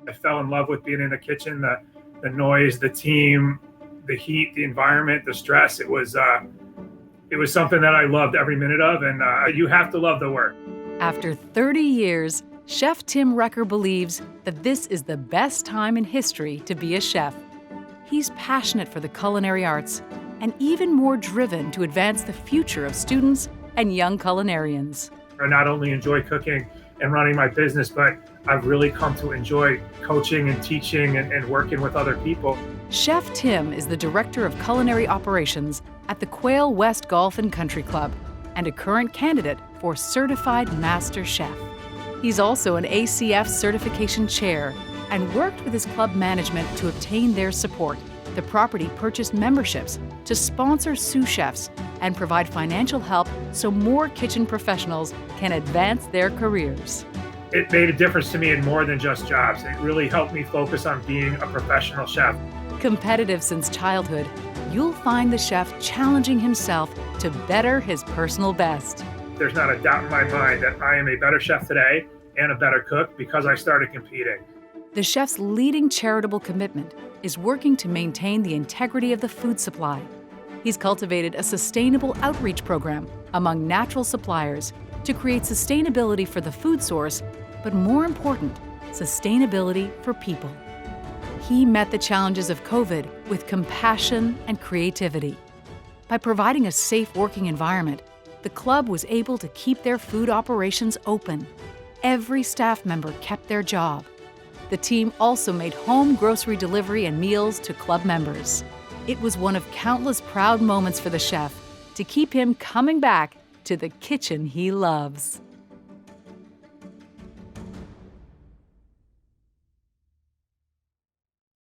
I fell in love with being in the kitchen, the noise, the team, the heat, the environment, the stress. It was something that I loved every minute of, and you have to love the work. After 30 years, Chef Tim Recher believes that this is the best time in history to be a chef. He's passionate for the culinary arts and even more driven to advance the future of students and young culinarians. I not only enjoy cooking and running my business, but I've really come to enjoy coaching and teaching and working with other people. Chef Tim is the Director of Culinary Operations at the Quail West Golf and Country Club and a current candidate for Certified Master Chef. He's also an ACF certification chair and worked with his club management to obtain their support. The property purchased memberships to sponsor sous chefs and provide financial help so more kitchen professionals can advance their careers. It made a difference to me in more than just jobs. It really helped me focus on being a professional chef. Competitive since childhood, you'll find the chef challenging himself to better his personal best. There's not a doubt in my mind that I am a better chef today and a better cook because I started competing. The chef's leading charitable commitment is working to maintain the integrity of the food supply. He's cultivated a sustainable outreach program among natural suppliers to create sustainability for the food source, but more important, sustainability for people. He met the challenges of COVID with compassion and creativity. By providing a safe working environment, the club was able to keep their food operations open. Every staff member kept their job. The team also made home grocery delivery and meals to club members. It was one of countless proud moments for the chef to keep him coming back to the kitchen he loves.